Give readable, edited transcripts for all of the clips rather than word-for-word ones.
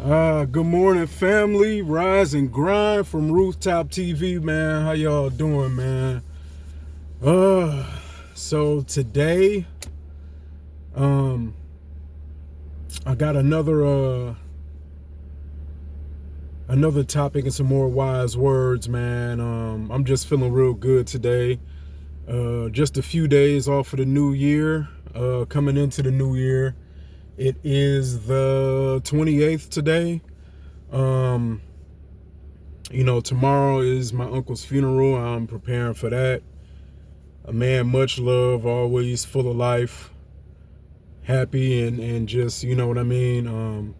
Good morning, family. Rise and grind from Rooftop TV, man. How y'all doing, man? Uh, so today, um, I got another topic and some more wise words, man. I'm just feeling real good today. Just a few days off of the new year. Coming into the new year, it is the 28th today. Tomorrow is my uncle's funeral. I'm preparing for that. A man, much love, always full of life, happy, and just, you know what I mean?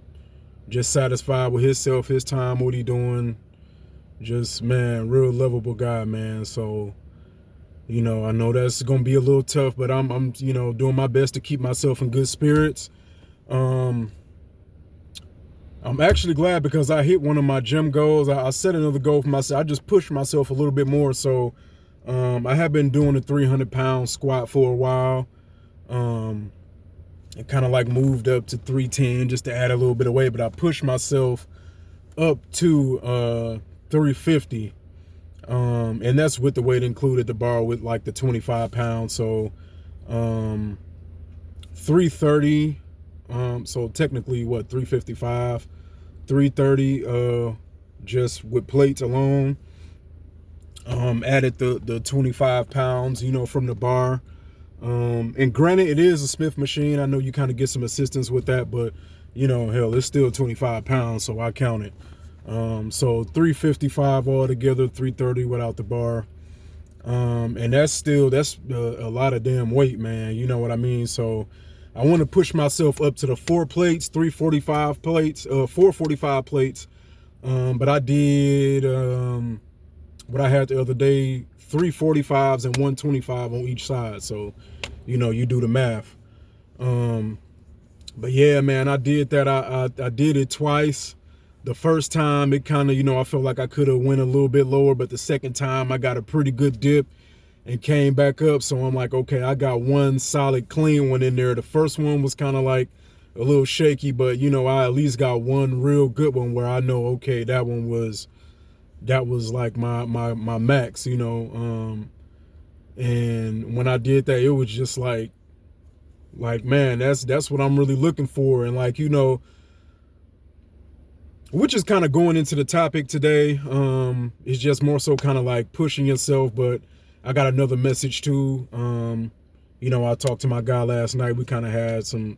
Just satisfied with himself, his time, what he doing. Just, man, real lovable guy, man. So, I know that's going to be a little tough, but I'm doing my best to keep myself in good spirits. I'm actually glad because I hit one of my gym goals. I set another goal for myself. I just pushed myself a little bit more. So I have been doing a 300-pound squat for a while. It kind of like moved up to 310 just to add a little bit of weight, but I pushed myself up to 350. And that's with the weight included, the bar with like the 25 pounds. So 330. So technically what, 355, 330, just with plates alone. Added the 25 pounds, from the bar. And granted, it is a Smith machine. I know you kind of get some assistance with that, but hell, it's still 25 pounds, so I count it. So 355 altogether, 330 without the bar. And that's a lot of damn weight, man. You know what I mean? So I want to push myself up to the 4 plates, 345 plates, 445 plates. But I did what I had the other day, 345s and 125 on each side. So, you do the math. But yeah, man, I did that. I did it twice. The first time it kind of, I felt like I could have went a little bit lower, but the second time I got a pretty good dip and came back up. So I'm like, okay, I got one solid clean one in there. The first one was kind of like a little shaky, but I at least got one real good one where I know, okay, that was like my max, and when I did that, it was just like man, that's what I'm really looking for. And like, which is kind of going into the topic today. It's just more so kind of like pushing yourself, but I got another message too. I talked to my guy last night. We kind of had some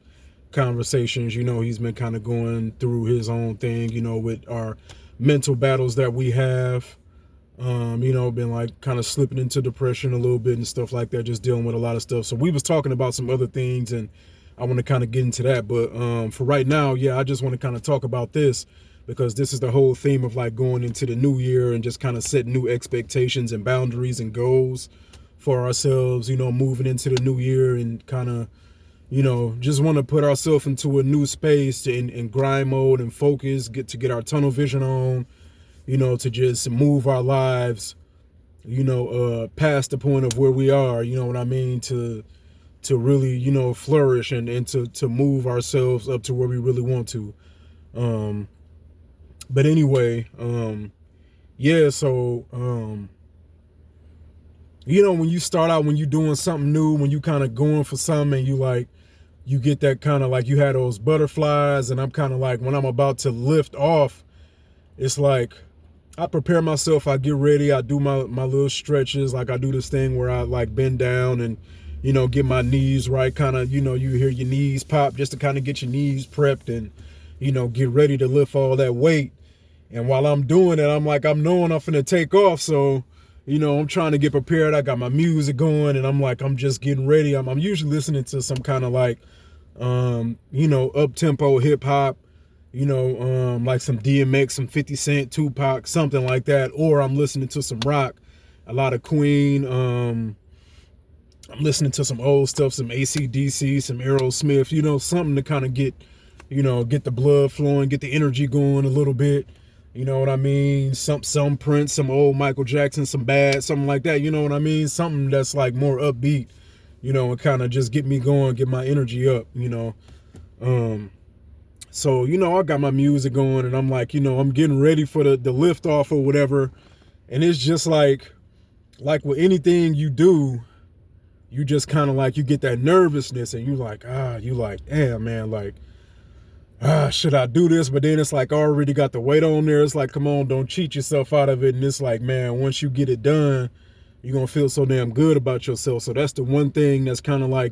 conversations. He's been kind of going through his own thing, with our mental battles that we have. Been like kind of slipping into depression a little bit and stuff like that, just dealing with a lot of stuff. So we was talking about some other things, and I want to kind of get into that. But for right now, yeah, I just want to kind of talk about this because this is the whole theme of like going into the new year and just kind of setting new expectations and boundaries and goals for ourselves, moving into the new year and kind of, just want to put ourselves into a new space in grind mode and focus, get our tunnel vision on, to just move our lives, past the point of where we are, you know what I mean, to really, flourish and to move ourselves up to where we really want to. But anyway, yeah, so, when you start out, when you're doing something new, when you kind of going for something and you get that kind of like, you had those butterflies, and I'm kind of like, when I'm about to lift off, it's like, I prepare myself, I get ready, I do my little stretches, like I do this thing where I like bend down and, get my knees right, kind of, you hear your knees pop just to kind of get your knees prepped and, get ready to lift all that weight. And while I'm doing it, I'm like, I'm knowing I'm finna take off. So, I'm trying to get prepared. I got my music going and I'm like, I'm just getting ready. I'm usually listening to some kind of like, up-tempo hip hop, like some DMX, some 50 Cent, Tupac, something like that. Or I'm listening to some rock, a lot of Queen. I'm listening to some old stuff, some AC/DC, some Aerosmith, something to kind of get the blood flowing, get the energy going a little bit. You know what I mean? Some Prince, some old Michael Jackson, some Bad, something like that. You know what I mean? Something that's like more upbeat, and kind of just get me going, get my energy up, So, I got my music going and I'm like, I'm getting ready for the lift off or whatever. And it's just like with anything you do, you just kind of like, you get that nervousness and you like, damn, man, like, should I do this? But then it's like, I already got the weight on there. It's like, come on, don't cheat yourself out of it. And it's like, man, once you get it done, you're going to feel so damn good about yourself. So that's the one thing that's kind of like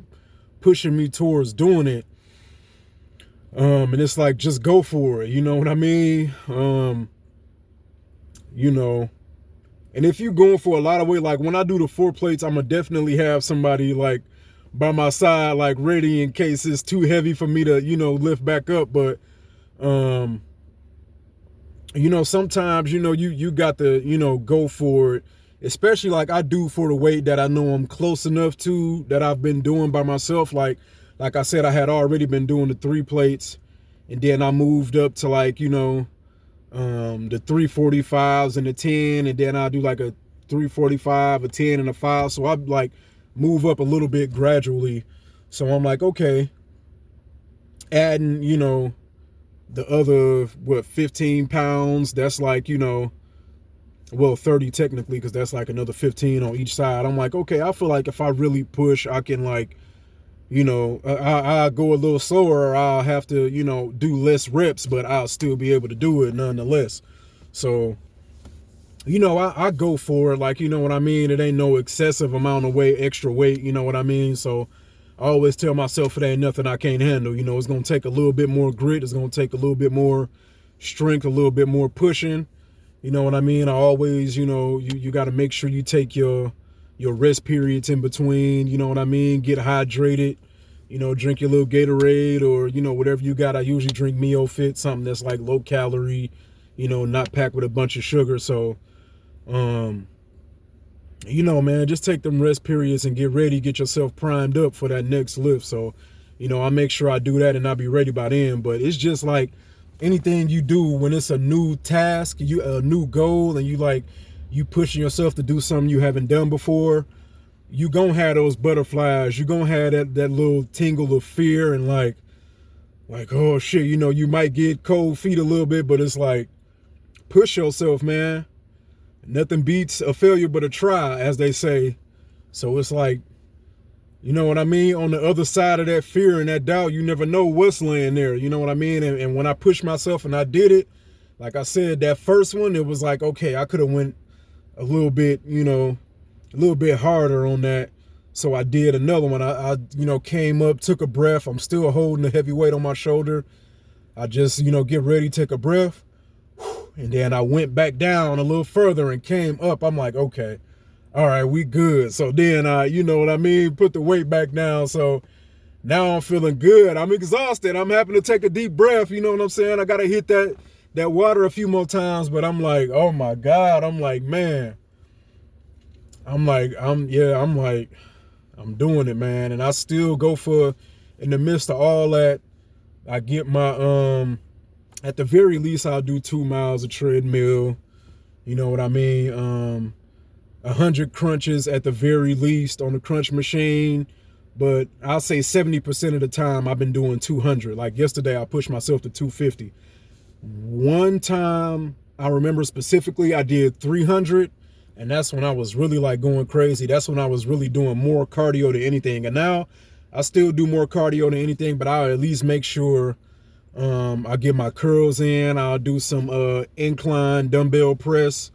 pushing me towards doing it. And it's like, just go for it. You know what I mean? And if you're going for a lot of weight, like when I do the 4 plates, I'm going to definitely have somebody like by my side, like ready in case it's too heavy for me to, lift back up. But, sometimes, you got to, go for it, especially like I do for the weight that I know I'm close enough to, that I've been doing by myself. Like I said, I had already been doing the 3 plates and then I moved up to like, the 345s and the 10, and then I'll do like a 345, a 10 and a 5. So I like move up a little bit gradually. So I'm like, okay, adding, the other, 15 pounds, that's like, 30 technically, because that's like another 15 on each side. I'm like, okay, I feel like if I really push, I can like, I'll go a little slower, or I'll have to, do less reps, but I'll still be able to do it nonetheless. So, I go for it, like, you know what I mean? It ain't no excessive amount of weight, extra weight, you know what I mean? So I always tell myself it ain't nothing I can't handle. It's going to take a little bit more grit. It's going to take a little bit more strength, a little bit more pushing. You know what I mean? I always, you got to make sure you take your rest periods in between, you know what I mean? Get hydrated, drink your little Gatorade or, whatever you got. I usually drink P.O.E, something that's like low calorie, not packed with a bunch of sugar. So, man, just take them rest periods and get ready, get yourself primed up for that next lift. So, I make sure I do that and I'll be ready by then. But it's just like anything you do when it's a new task, a new goal, and you pushing yourself to do something you haven't done before, you gonna have those butterflies. You gonna have that little tingle of fear and like, oh shit, you might get cold feet a little bit, but it's like, push yourself, man. Nothing beats a failure but a try, as they say. So it's like, you know what I mean? On the other side of that fear and that doubt, you never know what's laying there. You know what I mean? And when I pushed myself and I did it, like I said, that first one, it was like, okay, I could have went a little bit, a little bit harder on that. So I did another one. I came up, took a breath. I'm still holding the heavy weight on my shoulder. I just, get ready, take a breath. And then I went back down a little further and came up. I'm like, okay, all right, we good. So then I, you know what I mean, put the weight back down. So now I'm feeling good. I'm exhausted. I'm having to take a deep breath. You know what I'm saying? I got to hit that water a few more times, but I'm like, oh my God. I'm like, man, I'm doing it, man. And I still go for, in the midst of all that, I get my, at the very least, I'll do 2 miles of treadmill. You know what I mean? 100 crunches at the very least on the crunch machine. But I'll say 70% of the time I've been doing 200. Like yesterday, I pushed myself to 250. One time, I remember specifically, I did 300. And that's when I was really like going crazy. That's when I was really doing more cardio than anything. And now I still do more cardio than anything, but I'll at least make sure I'll get my curls in. I'll do some incline dumbbell press.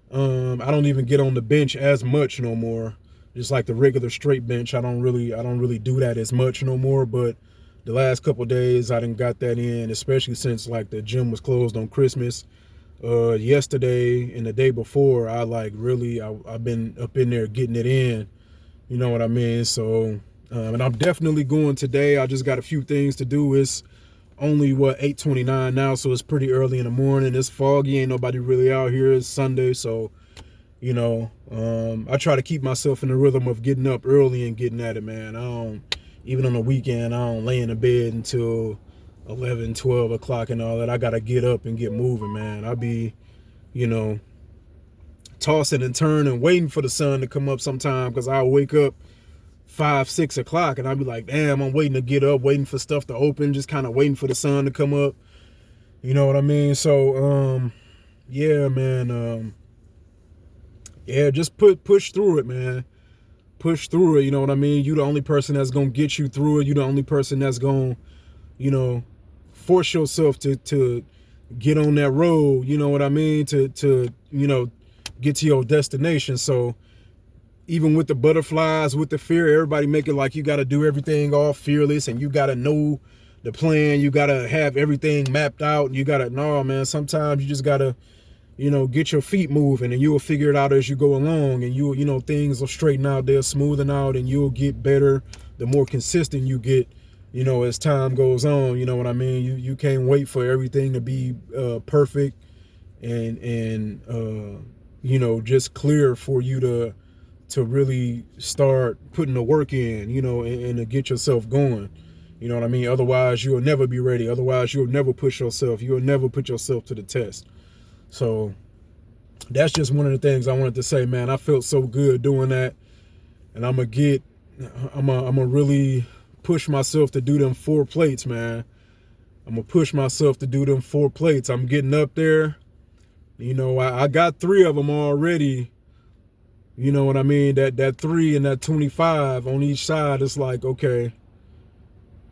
I don't even get on the bench as much no more. Just like the regular straight bench, I don't really do that as much no more. But the last couple of days, I done got that in, especially since like the gym was closed on Christmas. Yesterday and the day before, I've been up in there getting it in. You know what I mean? So, and I'm definitely going today. I just got a few things to do. It's only 8:29 now, so it's pretty early in the morning. It's foggy, ain't nobody really out here. It's Sunday, so I try to keep myself in the rhythm of getting up early and getting at it, man. I don't, even on the weekend, I don't lay in the bed until 11, 12 o'clock and all that. I gotta get up and get moving, man. I be, tossing and turning, waiting for the sun to come up sometime, because I'll wake up 5, 6 o'clock, and I'd be like, damn, I'm waiting to get up, waiting for stuff to open, just kind of waiting for the sun to come up. You know what I mean? So, yeah, man. Yeah, just push through it, man. Push through it. You know what I mean? You the only person that's gonna get you through it. You the only person that's gonna, you know, force yourself to get on that road. You know what I mean? To get to your destination. So even with the butterflies, with the fear, everybody make it like you got to do everything all fearless and you got to know the plan. You got to have everything mapped out. You got to, no, man, sometimes you just got to, get your feet moving and you will figure it out as you go along, and things will straighten out, they'll smoothen out, and you'll get better the more consistent you get, as time goes on. You know what I mean? You can't wait for everything to be perfect and just clear for you to really start putting the work in, and to get yourself going. You know what I mean? Otherwise, you'll never be ready. Otherwise, you'll never push yourself. You'll never put yourself to the test. So that's just one of the things I wanted to say, man. I felt so good doing that. And I'm gonna really push myself to do them 4 plates, man. I'm gonna push myself to do them 4 plates. I'm getting up there. I got 3 of them already. You know what I mean? That 3 and that 25 on each side. It's like, okay.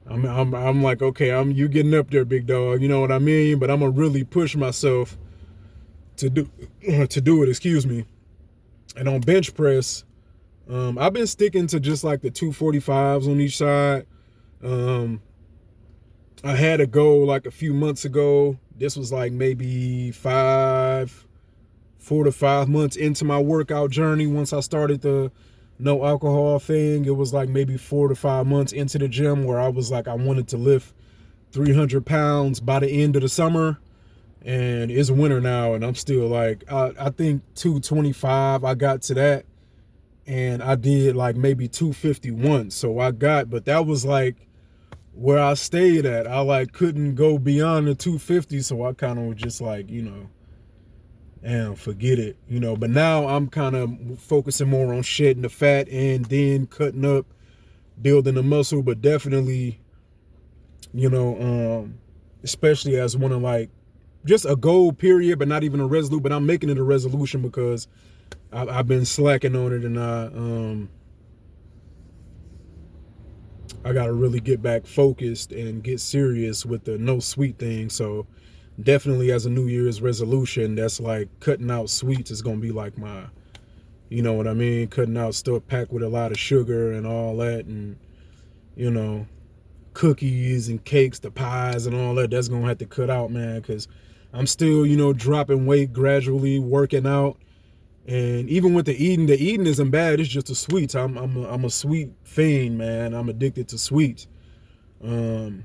I'm like, okay, you getting up there, big dog. You know what I mean? But I'm gonna really push myself to do it. Excuse me. And on bench press, I've been sticking to just like the 245s on each side. I had a goal like a few months ago. This was like maybe 4 to 5 months into my workout journey. Once I started the no alcohol thing, it was like maybe 4 to 5 months into the gym where I was like, I wanted to lift 300 pounds by the end of the summer. And it's winter now, and I'm still like, I think 225, I got to that. And I did like maybe 251. So but that was like where I stayed at. I like couldn't go beyond the 250. So I kind of was just like, damn, forget it, but now I'm kind of focusing more on shedding the fat and then cutting up, building the muscle. But definitely, especially as one of like just a goal period, but not even a resolution, but I'm making it a resolution because I've been slacking on it, and I got to really get back focused and get serious with the no sweet thing. So definitely as a New Year's resolution, that's like cutting out sweets is going to be like my, you know what I mean? Cutting out stuff packed with a lot of sugar and all that, and, cookies and cakes, the pies and all that, that's going to have to cut out, man, because I'm still, dropping weight gradually, working out. And even with the eating isn't bad. It's just the sweets. I'm a sweet fiend, man. I'm addicted to sweets. And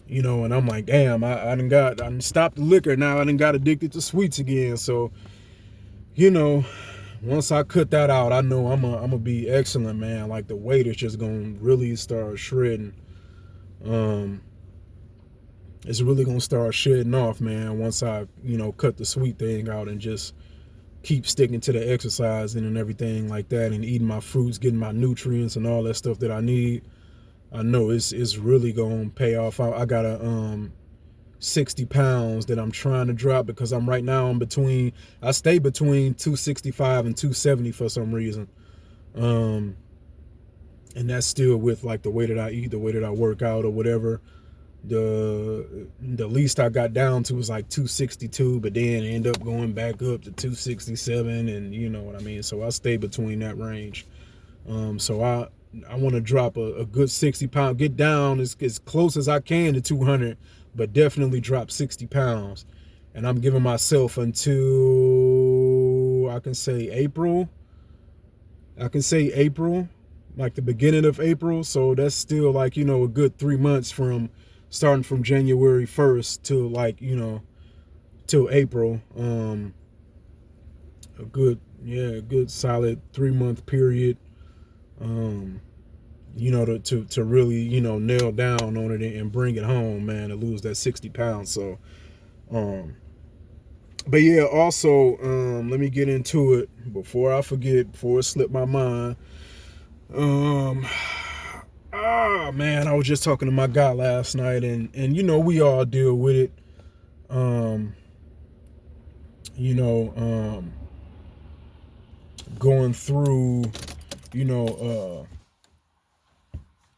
I'm like, damn, I done stopped the liquor. Now I done got addicted to sweets again. So, once I cut that out, I know I'm gonna be excellent, man. Like the weight is just gonna really start shredding. It's really gonna start shedding off, man, once I, cut the sweet thing out and just keep sticking to the exercising and everything like that, and eating my fruits, getting my nutrients and all that stuff that I need. I know it's really gonna pay off. I got a 60 pounds that I'm trying to drop because I'm right now I stay between 265 and 270 for some reason. And that's still with like the way that I eat, the way that I work out or whatever. The least I got down to was like 262, but then end up going back up to 267, and you know what I mean. So I stay between that range. So I want to drop a good 60 pound, get down as close as I can to 200, but definitely drop 60 pounds. And I'm giving myself until I can say April, like the beginning of April. So that's still like, a good 3 months starting from January 1st to like, till April. A good solid 3-month period. To really, nail down on it and bring it home, man, to lose that 60 pounds. So, but yeah, also, let me get into it before I forget, before it slipped my mind. Um, man, I was just talking to my guy last night, and we all deal with it. Um, you know, um, going through, you know,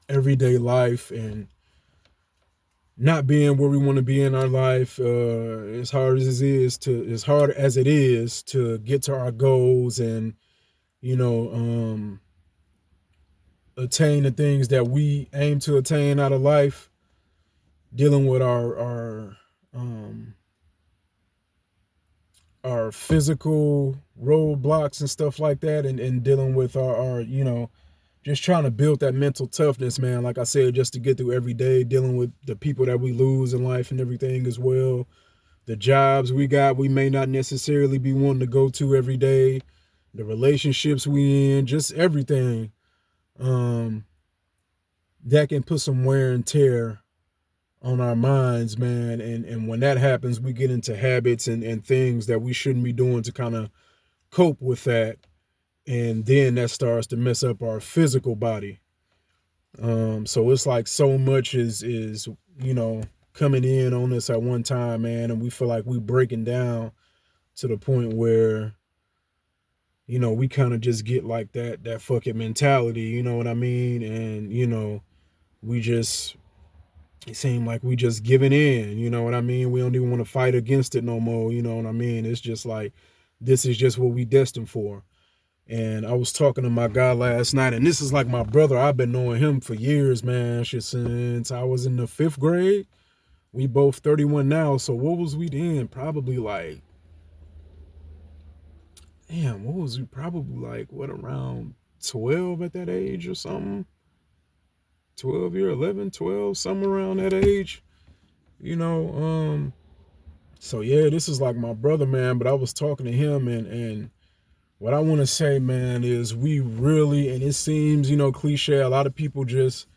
everyday life and not being where we want to be in our life. As hard as it is to get to our goals and you know, um, attain the things that we aim to attain out of life. Dealing with um, our physical roadblocks and stuff like that, and dealing with our just trying to build that mental toughness, man. Like I said, just to get through every day, dealing with the people that we lose in life and everything as well. The jobs we got, we may not necessarily be wanting to go to every day. The relationships we in, just everything. Um, that can put some wear and tear on our minds, man. And when that happens, we get into habits and things that we shouldn't be doing to kind of cope with that. And then that starts to mess up our physical body. So it's like so much is coming in on us at one time, man, and we feel like we breaking down to the point where we kind of just get like that fucking mentality, you know what I mean? And we just it seemed like we just giving in, you know what I mean? We don't even want to fight against it no more, you know what I mean? It's just like this is just what we destined for. And I was talking to my guy last night, and this is like my brother. I've been knowing him for years, man. Shit, since I was in the 5th grade. We both 31 now. So what was we then? Probably like, damn, what was we? Probably like, what, around 12 at that age or something? 12 year, 11, 12, somewhere around that age. You know, so yeah, this is like my brother, man. But I was talking to him, and what I want to say, man, is we really, and it seems, cliche. A lot of people just,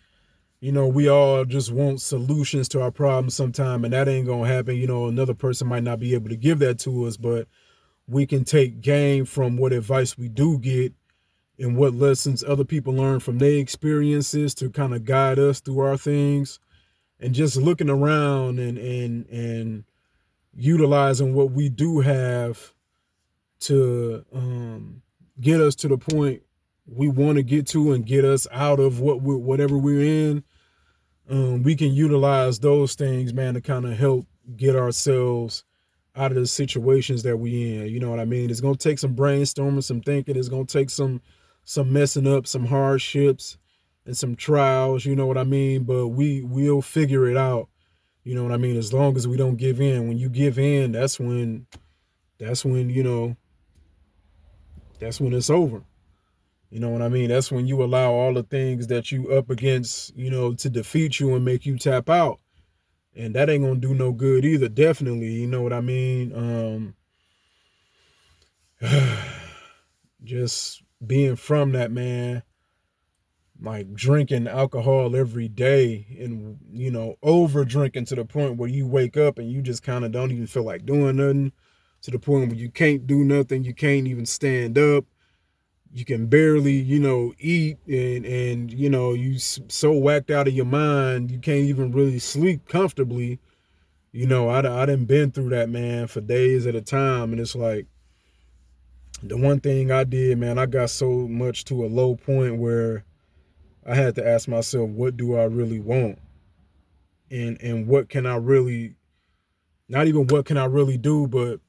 we all just want solutions to our problems sometime, and that ain't gonna happen. Another person might not be able to give that to us, but we can take gain from what advice we do get and what lessons other people learn from their experiences to kind of guide us through our things. And just looking around and utilizing what we do have to get us to the point we want to get to and get us out of whatever we're in. We can utilize those things, man, to kind of help get ourselves out of the situations that we in. You know what I mean? It's gonna take some brainstorming, some thinking. It's gonna take some messing up, some hardships, and some trials. You know what I mean? But we'll figure it out. You know what I mean? As long as we don't give in. When you give in, that's when that's when it's over. You know what I mean? That's when you allow all the things that you up against, to defeat you and make you tap out. And that ain't gonna do no good either, definitely. You know what I mean? Just being from that, man, like drinking alcohol every day and, over drinking to the point where you wake up and you just kind of don't even feel like doing nothing, to the point where you can't do nothing, you can't even stand up, you can barely, eat, and you so whacked out of your mind, you can't even really sleep comfortably. I done been through that, man, for days at a time. And it's like, the one thing I did, man, I got so much to a low point where I had to ask myself, what do I really want? And what can I really, not even what can I really do, but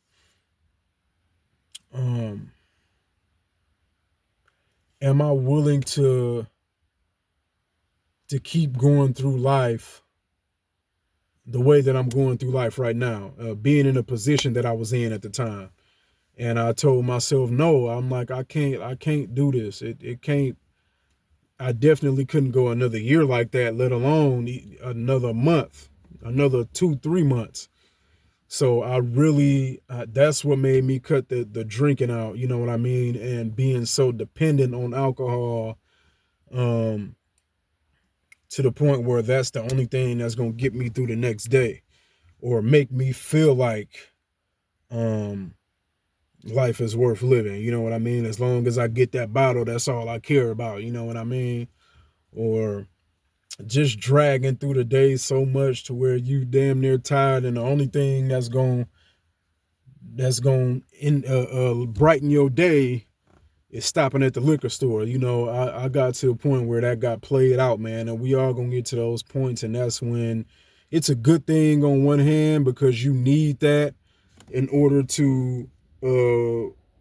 um, am I willing to keep going through life the way that I'm going through life right now, being in a position that I was in at the time. And I told myself, no, I'm like, I can't do this. It can't, I definitely couldn't go another year like that, let alone another month, another 2, 3 months. So I really, that's what made me cut the drinking out. You know what I mean? And being so dependent on alcohol, um, to the point where that's the only thing that's gonna get me through the next day, or make me feel like, um, life is worth living. You know what I mean? As long as I get that bottle, that's all I care about. You know what I mean? Or just dragging through the day so much to where you damn near tired, and the only thing that's going in brighten your day is stopping at the liquor store. You know, I got to a point where that got played out, man, and we all gonna get to those points, and that's when it's a good thing on one hand because you need that in order to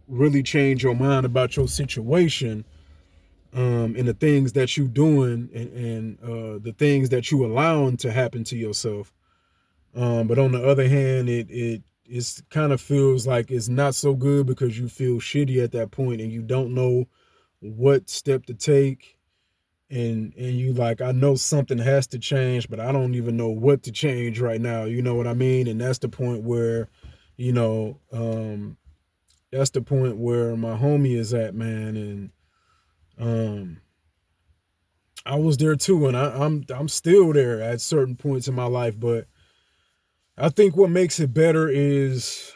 really change your mind about your situation, and the things that you doing, and the things that you allowing to happen to yourself. But on the other hand, it's kind of feels like it's not so good because you feel shitty at that point and you don't know what step to take, and you like, I know something has to change, but I don't even know what to change right now. You know what I mean? And that's the point where, you know, that's the point where my homie is at, man. And um I was there too, and I'm still there at certain points in my life, but I think what makes it better is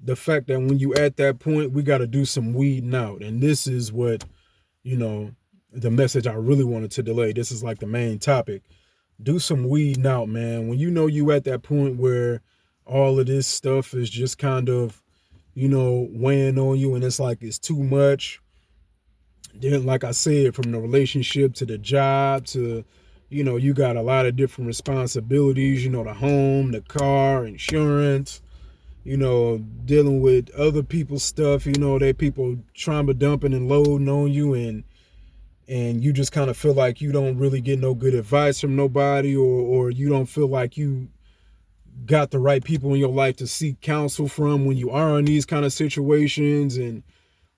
the fact that when you at that point, we got to do some weeding out. And this is what, you know, the message I really wanted to delay. This is like the main topic. Do some weeding out, man. When you know you at that point where all of this stuff is just kind of, you know, weighing on you, and it's like it's too much. Then, like I said, from the relationship to the job to, you know, you got a lot of different responsibilities, you know, the home, the car, insurance, you know, dealing with other people's stuff, you know, they people trauma dumping and loading on you, and you just kind of feel like you don't really get no good advice from nobody, or you don't feel like you got the right people in your life to seek counsel from when you are in these kind of situations, and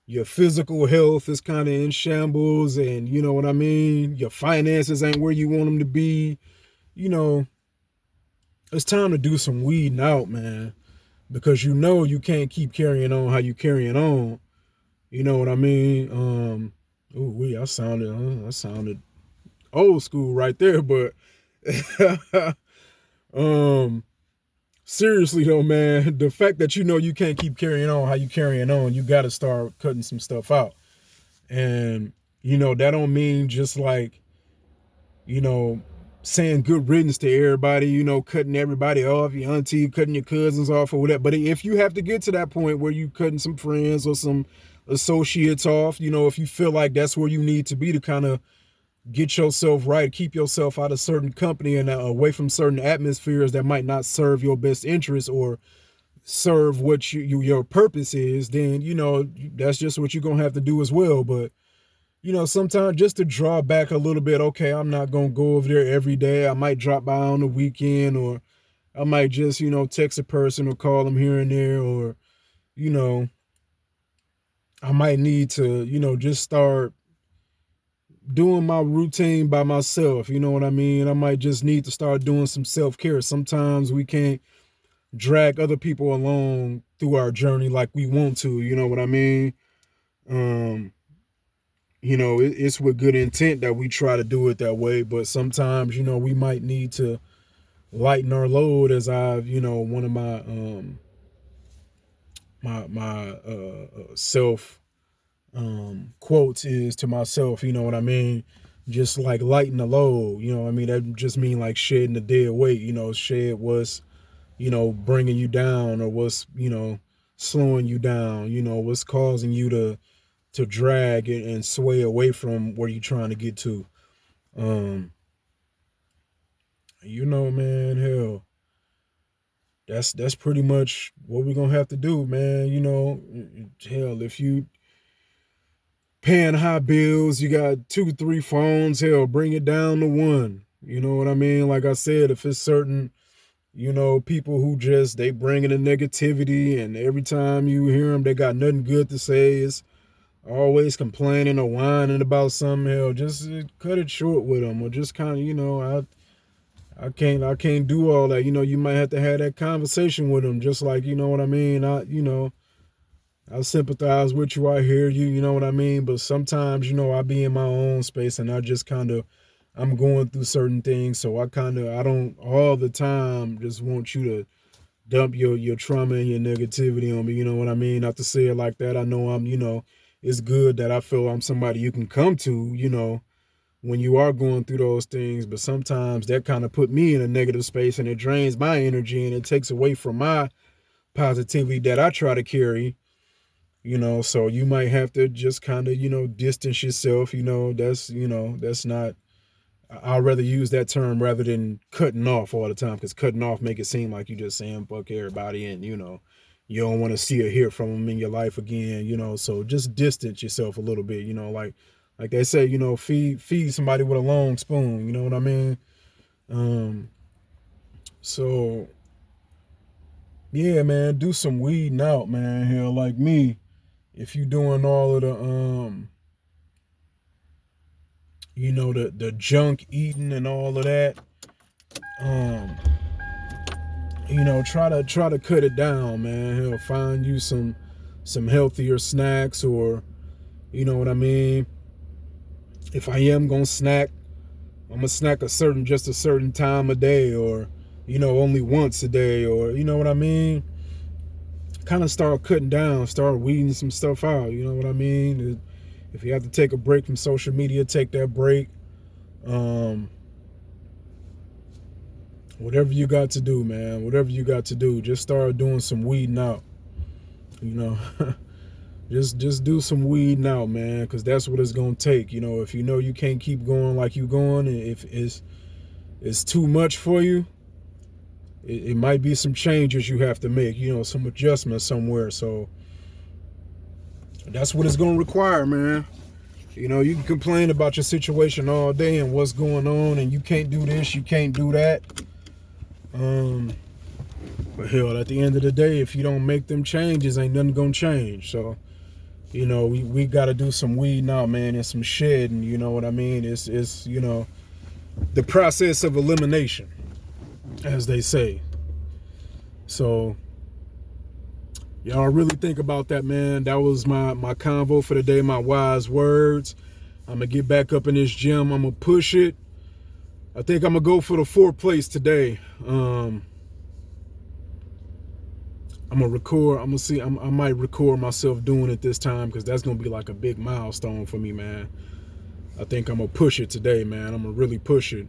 your physical health is kind of in shambles, and you know what I mean, your finances ain't where you want them to be. You know, it's time to do some weeding out, man, because you know you can't keep carrying on how you carrying on. You know what I mean? I sounded old school right there, but um seriously though, man, the fact that you know you can't keep carrying on how you carrying on, you got to start cutting some stuff out. And you know, that don't mean just like, you know, saying good riddance to everybody, you know, cutting everybody off, your auntie, cutting your cousins off or whatever. But if you have to get to that point where you cutting some friends or some associates off, you know, if you feel like that's where you need to be to kind of get yourself right, keep yourself out of certain company and away from certain atmospheres that might not serve your best interest or serve what your purpose is, then, you know, that's just what you're going to have to do as well. But you know, sometimes just to draw back a little bit, okay, I'm not going to go over there every day. I might drop by on the weekend, or I might just, you know, text a person or call them here and there, or, you know, I might need to, you know, just start doing my routine by myself. You know what I mean? I might just need to start doing some self-care. Sometimes we can't drag other people along through our journey like we want to, you know what I mean? Um, you know, it's with good intent that we try to do it that way, but sometimes, you know, we might need to lighten our load, as I've, you know, one of my self quotes is to myself, you know what I mean, just like lighten the load, you know what I mean, that just mean like shedding the dead weight, you know, shed what's, you know, bringing you down, or what's, you know, slowing you down, you know, what's causing you to drag and sway away from where you're trying to get to. um you know, man, hell, that's pretty much what we're gonna have to do, man. You know, hell, if you paying high bills, you got 2 3 phones, hell, bring it down to one. You know what I mean? Like I said, if it's certain, you know, people who just, they bring in the negativity, and every time you hear them, they got nothing good to say, it's always complaining or whining about something, hell, just cut it short with them, or just kind of, you know, I can't do all that. You know, you might have to have that conversation with them, just like, you know what I mean? I sympathize with you. I hear you, you know what I mean? But sometimes, you know, I be in my own space, and I just kind of, I'm going through certain things. So I don't all the time just want you to dump your trauma and your negativity on me. You know what I mean? Not to say it like that. I know it's good that I feel I'm somebody you can come to, when you are going through those things. But sometimes that kind of put me in a negative space, and it drains my energy, and it takes away from my positivity that I try to carry. So you might have to just kind of, distance yourself. That's not, I'd rather use that term rather than cutting off all the time, because cutting off make it seem like you just saying fuck everybody, and you don't want to see or hear from them in your life again. So just distance yourself a little bit. Like they say, feed somebody with a long spoon. You know what I mean? So yeah, man, do some weeding out, man. Hell, like me, if you doing all of the the junk eating and all of that, try to cut it down, man. Hell, find you some healthier snacks, or you know what I mean. If I am gonna snack, I'm gonna snack just a certain time of day, or only once a day, or you know what I mean. Kind of start cutting down, start weeding some stuff out. You know what I mean. If you have to take a break from social media, take that break. Whatever you got to do, man. Whatever you got to do, just start doing some weeding out. Just do some weeding out, man, because that's what it's gonna take. If you can't keep going like you going, if it's too much for you, it might be some changes you have to make. Some adjustments somewhere. So that's what it's gonna require, man. You can complain about your situation all day and what's going on, and you can't do this, you can't do that. But hell, at the end of the day, if you don't make them changes, ain't nothing gonna change. So, we got to do some weeding out, man, and some shedding. You know what I mean? It's the process of elimination, as they say. So, y'all really think about that, man. That was my convo for the day, my wise words. I'm going to get back up in this gym. I'm going to push it. I think I'm going to go for the 4th place today. I'm going to record. I'm going to see. I might record myself doing it this time, because that's going to be like a big milestone for me, man. I think I'm going to push it today, man. I'm going to really push it.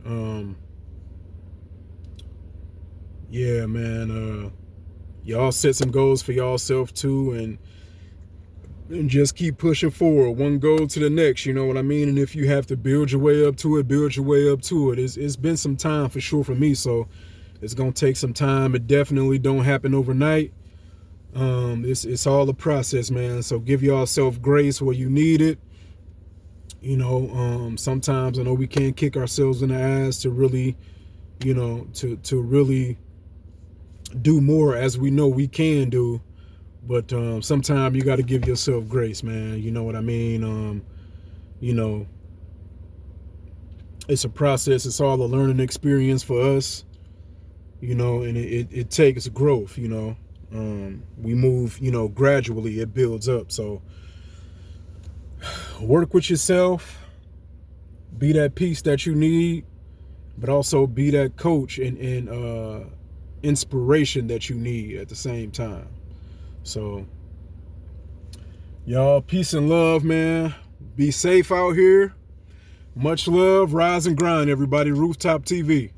Yeah, man. Y'all set some goals for y'allself too, and just keep pushing forward, one goal to the next. You know what I mean? And if you have to build your way up to it, build your way up to it. It's been some time for sure for me, so it's gonna take some time. It definitely don't happen overnight. It's all a process, man. So give yourself grace where you need it. Sometimes I know we can't kick ourselves in the ass to really, to really do more as we know we can do. But sometimes you got to give yourself grace, man. You know what I mean? It's a process. It's all a learning experience for us, and it takes growth, we move, gradually. It builds up. So work with yourself, be that piece that you need, but also be that coach and inspiration that you need at the same time. So, y'all, peace and love, man. Be safe out here. Much love. Rise and grind, everybody. Rooftop TV.